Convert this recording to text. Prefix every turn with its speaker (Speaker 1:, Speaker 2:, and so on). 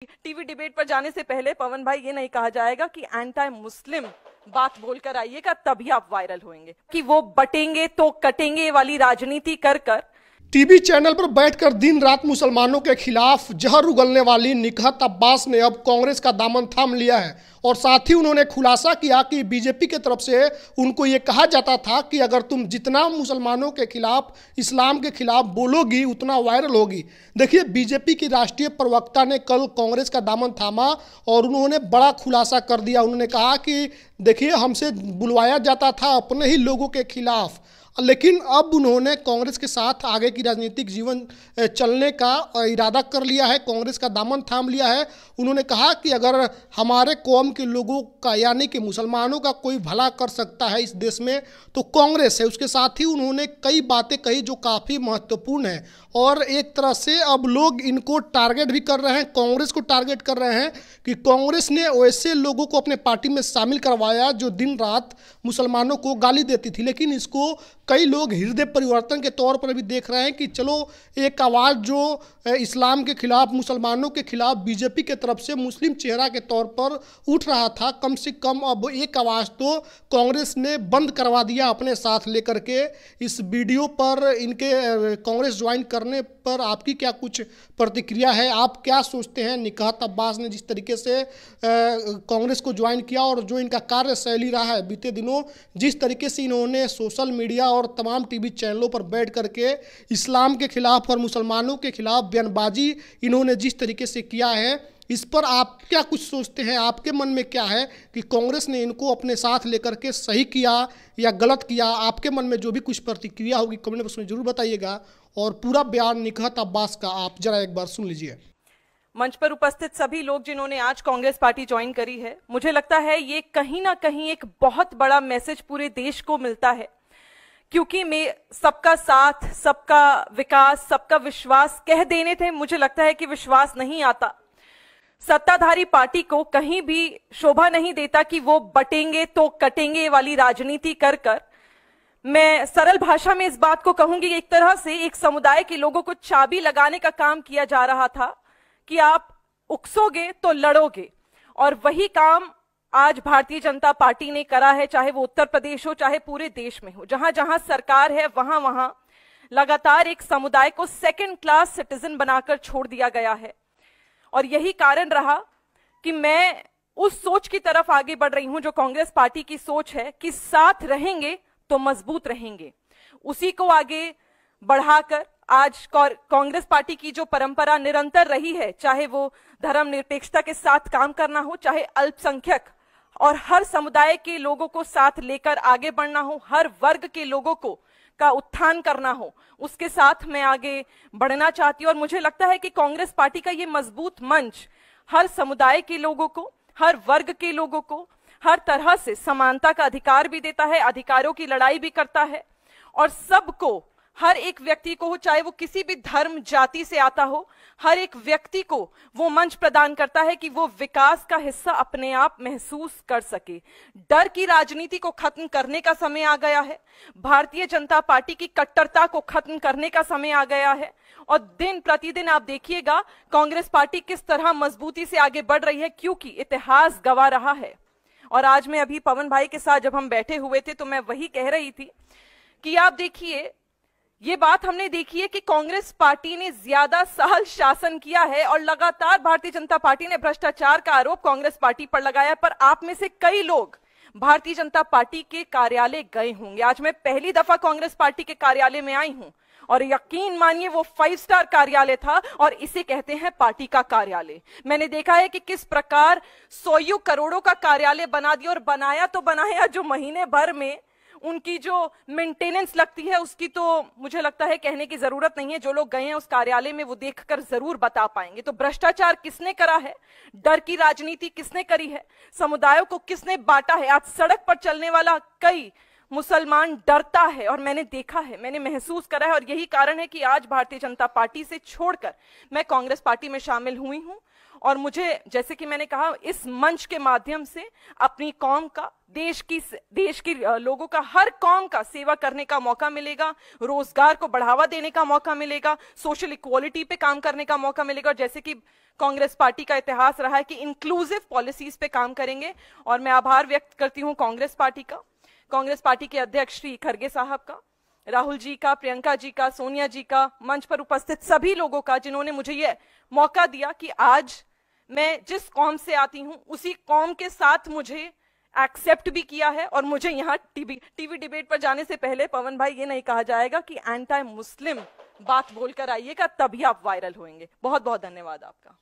Speaker 1: TV debate पर जाने से पहले पवन भाई ये नहीं कहा जाएगा कि एंटी मुस्लिम बात बोलकर आइएगा तभी आप वायरल होंगे, कि वो बटेंगे तो कटेंगे वाली राजनीति कर कर
Speaker 2: टीवी चैनल पर बैठकर दिन रात मुसलमानों के खिलाफ जहर उगलने वाली निकहत अब्बास ने अब कांग्रेस का दामन थाम लिया है। और साथ ही उन्होंने खुलासा किया कि बीजेपी की तरफ से उनको ये कहा जाता था कि अगर तुम जितना मुसलमानों के खिलाफ, इस्लाम के खिलाफ बोलोगी उतना वायरल होगी। देखिए, बीजेपी की राष्ट्रीय प्रवक्ता ने कल कांग्रेस का दामन थामा और उन्होंने बड़ा खुलासा कर दिया। उन्होंने कहा कि देखिए, हमसे बुलवाया जाता था अपने ही लोगों के खिलाफ, लेकिन अब उन्होंने कांग्रेस के साथ आगे की राजनीतिक जीवन चलने का इरादा कर लिया है, कांग्रेस का दामन थाम लिया है। उन्होंने कहा कि अगर हमारे कौम के लोगों का यानी कि मुसलमानों का कोई भला कर सकता है इस देश में तो कांग्रेस है। उसके साथ ही उन्होंने कई बातें कही जो काफ़ी महत्वपूर्ण है और एक तरह से अब लोग इनको टारगेट भी कर रहे हैं, कांग्रेस को टारगेट कर रहे हैं कि कांग्रेस ने वैसे लोगों को अपने पार्टी में शामिल करवाया जो दिन रात मुसलमानों को गाली देती थी। लेकिन इसको कई लोग हृदय परिवर्तन के तौर पर भी देख रहे हैं कि चलो एक आवाज़ जो इस्लाम के खिलाफ, मुसलमानों के खिलाफ बीजेपी के तरफ से मुस्लिम चेहरा के तौर पर उठ रहा था, कम से कम अब एक आवाज़ तो कांग्रेस ने बंद करवा दिया अपने साथ लेकर के। इस वीडियो पर इनके कांग्रेस ज्वाइन करने पर आपकी क्या कुछ प्रतिक्रिया है? आप क्या सोचते हैं? निकहत अब्बास ने जिस तरीके से कांग्रेस को ज्वाइन किया और जो इनका कार्यशैली रहा है बीते दिनों, जिस तरीके से इन्होंने सोशल मीडिया और तमाम टीवी चैनलों पर बैठ करके इस्लाम के खिलाफ और मुसलमानों के खिलाफ बयानबाजी इन्होंने जिस तरीके से किया है, इस पर आप क्या कुछ सोचते हैं? आपके मन में क्या है कि कांग्रेस ने इनको अपने साथ लेकर के सही किया या गलत किया? आपके मन में जो भी कुछ प्रतिक्रिया होगी कमेंट बॉक्स में जरूर बताइएगा। और पूरा बयान निकहत अब्बास का आप जरा एक बार सुन लीजिए।
Speaker 1: मंच पर उपस्थित सभी लोग जिन्होंने आज कांग्रेस पार्टी ज्वाइन करी है, मुझे लगता है ये कहीं ना कहीं एक बहुत बड़ा मैसेज पूरे देश को मिलता है, क्योंकि मैं सबका साथ, सबका विकास, सबका विश्वास कह देने थे, मुझे लगता है कि विश्वास नहीं आता। सत्ताधारी पार्टी को कहीं भी शोभा नहीं देता कि वो बटेंगे तो कटेंगे वाली राजनीति कर कर। मैं सरल भाषा में इस बात को कहूंगी, एक तरह से एक समुदाय के लोगों को चाबी लगाने का काम किया जा रहा था कि आप उकसोगे तो लड़ोगे, और वही काम आज भारतीय जनता पार्टी ने करा है, चाहे वो उत्तर प्रदेश हो, चाहे पूरे देश में हो। जहां जहां सरकार है वहां वहां लगातार एक समुदाय को सेकंड क्लास सिटीजन बनाकर छोड़ दिया गया है। और यही कारण रहा कि मैं उस सोच की तरफ आगे बढ़ रही हूं जो कांग्रेस पार्टी की सोच है कि साथ रहेंगे तो मजबूत रहेंगे। उसी को आगे बढ़ाकर आज कांग्रेस पार्टी की जो परंपरा निरंतर रही है, चाहे वो धर्मनिरपेक्षता के साथ काम करना हो, चाहे अल्पसंख्यक और हर समुदाय के लोगों को साथ लेकर आगे बढ़ना हो, हर वर्ग के लोगों को का उत्थान करना हो, उसके साथ मैं आगे बढ़ना चाहती हूं। और मुझे लगता है कि कांग्रेस पार्टी का ये मजबूत मंच हर समुदाय के लोगों को, हर वर्ग के लोगों को हर तरह से समानता का अधिकार भी देता है, अधिकारों की लड़ाई भी करता है, और सबको, हर एक व्यक्ति को, चाहे वो किसी भी धर्म जाति से आता हो, हर एक व्यक्ति को वो मंच प्रदान करता है कि वो विकास का हिस्सा अपने आप महसूस कर सके। डर की राजनीति को खत्म करने का समय आ गया है, भारतीय जनता पार्टी की कट्टरता को खत्म करने का समय आ गया है, और दिन प्रतिदिन आप देखिएगा कांग्रेस पार्टी किस तरह मजबूती से आगे बढ़ रही है, क्योंकि इतिहास गवाह रहा है। और आज मैं अभी पवन भाई के साथ जब हम बैठे हुए थे तो मैं वही कह रही थी कि आप देखिए, ये बात हमने देखी है कि कांग्रेस पार्टी ने ज्यादा साल शासन किया है और लगातार भारतीय जनता पार्टी ने भ्रष्टाचार का आरोप कांग्रेस पार्टी पर लगाया। पर आप में से कई लोग भारतीय जनता पार्टी के कार्यालय गए होंगे। आज मैं पहली दफा कांग्रेस पार्टी के कार्यालय में आई हूं और यकीन मानिए वो 5 स्टार कार्यालय था, और इसे कहते हैं पार्टी का कार्यालय। मैंने देखा है कि किस प्रकार 100 करोड़ों का कार्यालय बना दिया, और बनाया तो बनाया जो महीने भर में उनकी जो मेंटेनेंस लगती है उसकी तो मुझे लगता है कहने की जरूरत नहीं है। जो लोग गए हैं उस कार्यालय में वो देखकर जरूर बता पाएंगे। तो भ्रष्टाचार किसने करा है, डर की राजनीति किसने करी है, समुदायों को किसने बांटा है। आज सड़क पर चलने वाला कई मुसलमान डरता है, और मैंने देखा है, मैंने महसूस करा है, और यही कारण है कि आज भारतीय जनता पार्टी से छोड़कर मैं कांग्रेस पार्टी में शामिल हुई हूं। और मुझे, जैसे कि मैंने कहा, इस मंच के माध्यम से अपनी कौम का, देश की लोगों का, हर कौम का सेवा करने का मौका मिलेगा, रोजगार को बढ़ावा देने का मौका मिलेगा, सोशल इक्वालिटी पे काम करने का मौका मिलेगा। और जैसे कि कांग्रेस पार्टी का इतिहास रहा है कि इंक्लूसिव पॉलिसीज पे काम करेंगे। और मैं आभार व्यक्त करती हूं कांग्रेस पार्टी का, कांग्रेस पार्टी के अध्यक्ष श्री खड़गे साहब का, राहुल जी का, प्रियंका जी का, सोनिया जी का, मंच पर उपस्थित सभी लोगों का जिन्होंने मुझे यह मौका दिया कि आज मैं जिस कौम से आती हूं उसी कौम के साथ मुझे एक्सेप्ट भी किया है। और मुझे यहाँ टीवी डिबेट पर जाने से पहले पवन भाई ये नहीं कहा जाएगा कि एंटी मुस्लिम बात बोलकर आइएगा, तभी आप वायरल होंगे। बहुत बहुत धन्यवाद आपका।